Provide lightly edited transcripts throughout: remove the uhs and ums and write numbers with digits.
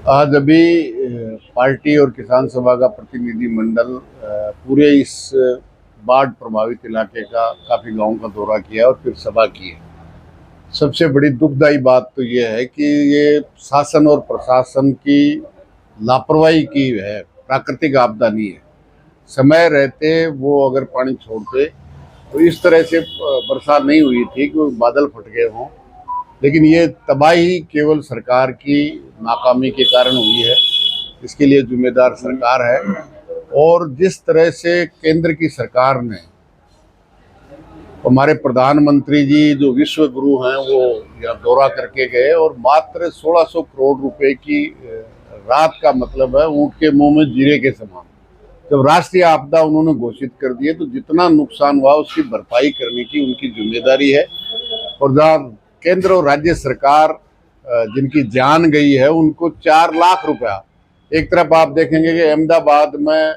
आज अभी पार्टी और किसान सभा का प्रतिनिधि मंडल पूरे इस बाढ़ प्रभावित इलाके का काफ़ी गांव का दौरा किया और फिर सभा की है। सबसे बड़ी दुखदायी बात तो ये है कि ये शासन और प्रशासन की लापरवाही की है, प्राकृतिक आपदा नहीं है। समय रहते वो अगर पानी छोड़ते तो इस तरह से बरसात नहीं हुई थी कि बादल फट गए हों, लेकिन ये तबाही केवल सरकार की नाकामी के कारण हुई है। इसके लिए जिम्मेदार सरकार है। और जिस तरह से केंद्र की सरकार ने, हमारे प्रधानमंत्री जी जो विश्व गुरु हैं वो यहाँ दौरा करके गए और मात्र 1600 करोड़ रुपए की राहत का मतलब है ऊँट के मुंह में जीरे के समान। जब राष्ट्रीय आपदा उन्होंने घोषित कर दिए तो जितना नुकसान हुआ उसकी भरपाई करने की उनकी जिम्मेदारी है। और जहाँ केंद्र और राज्य सरकार जिनकी जान गई है उनको 4 लाख रुपया, एक तरफ आप देखेंगे कि अहमदाबाद में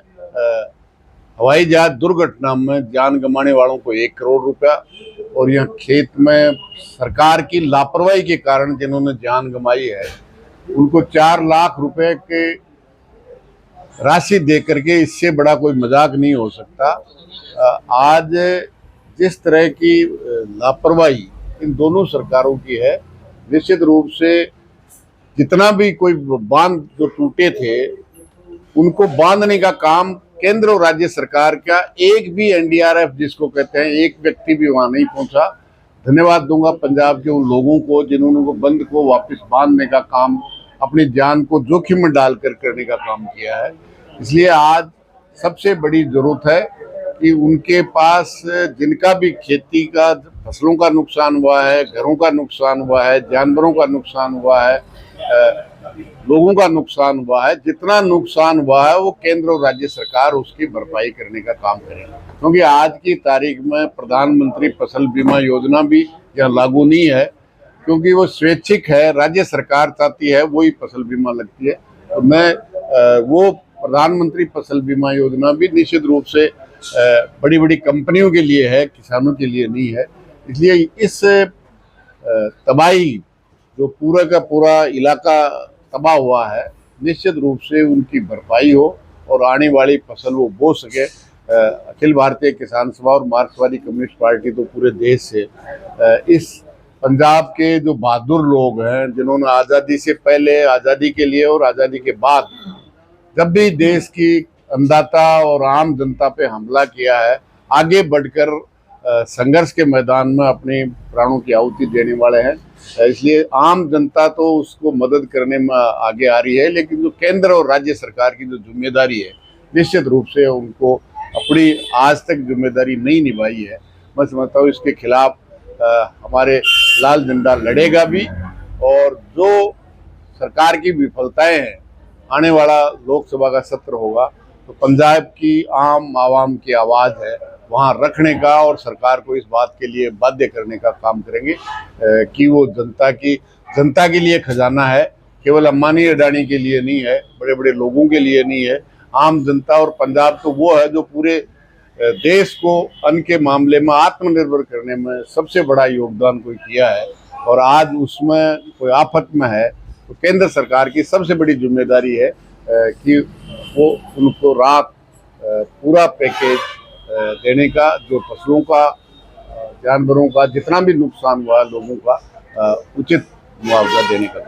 हवाई जहाज दुर्घटना में जान गंवाने वालों को 1 करोड़ रुपया, और यहाँ खेत में सरकार की लापरवाही के कारण जिन्होंने जान गंवाई है उनको 4 लाख रुपए के राशि दे करके इससे बड़ा कोई मजाक नहीं हो सकता। आज जिस तरह की लापरवाही इन दोनों सरकारों की है, निश्चित रूप से जितना भी कोई बांध जो टूटे थे उनको बांधने का काम केंद्र और राज्य सरकार का, एक भी एनडीआरएफ जिसको कहते हैं एक व्यक्ति भी वहां नहीं पहुंचा। धन्यवाद दूंगा पंजाब के उन लोगों को जिन्होंने वो बंद को वापस बांधने का काम अपनी जान को जोखिम में डालकर करने का काम किया है। इसलिए आज सबसे बड़ी जरूरत है कि उनके पास जिनका भी खेती का फसलों का नुकसान हुआ है, घरों का नुकसान हुआ है, जानवरों का नुकसान हुआ है, लोगों का नुकसान हुआ है, जितना नुकसान हुआ है वो केंद्र और राज्य सरकार उसकी भरपाई करने का काम करेगी। क्योंकि आज की तारीख में प्रधानमंत्री फसल बीमा योजना भी यहाँ लागू नहीं है, क्योंकि वो स्वैच्छिक है, राज्य सरकार चाहती है वही फसल बीमा लगती है। तो मैं वो प्रधानमंत्री फसल बीमा योजना भी निश्चित रूप से बड़ी बड़ी कंपनियों के लिए है, किसानों के लिए नहीं है। इसलिए इस तबाही जो पूरा का पूरा इलाका तबाह हुआ है, निश्चित रूप से उनकी भरपाई हो और आने वाली फसल वो बो सके। अखिल भारतीय किसान सभा और मार्क्सवादी कम्युनिस्ट पार्टी तो पूरे देश से इस पंजाब के जो बहादुर लोग हैं जिन्होंने आज़ादी से पहले, आज़ादी के लिए और आज़ादी के बाद जब भी देश की अन्नदाता और आम जनता पे हमला किया है, आगे बढ़कर संघर्ष के मैदान में अपने प्राणों की आहुति देने वाले हैं। इसलिए आम जनता तो उसको मदद करने में आगे आ रही है, लेकिन जो केंद्र और राज्य सरकार की जो जिम्मेदारी है निश्चित रूप से उनको अपनी आज तक जिम्मेदारी नहीं निभाई है। मैं समझता हूँ इसके खिलाफ हमारे लाल झंडा लड़ेगा भी। और जो सरकार की विफलताएं हैं, आने वाला लोकसभा का सत्र होगा तो पंजाब की आम आवाम की आवाज़ है वहाँ रखने का और सरकार को इस बात के लिए बाध्य करने का काम करेंगे कि वो जनता के लिए खजाना है, केवल अंबानी अडानी के लिए नहीं है, बड़े बड़े लोगों के लिए नहीं है, आम जनता। और पंजाब तो वो है जो पूरे देश को अन्न के मामले में आत्मनिर्भर करने में सबसे बड़ा योगदान कोई किया है। और आज उसमें कोई आफत में है तो केंद्र सरकार की सबसे बड़ी जिम्मेदारी है कि वो उनको राहत पूरा पैकेज देने का, जो फसलों का, जानवरों का जितना भी नुकसान हुआ लोगों का उचित मुआवजा देने का।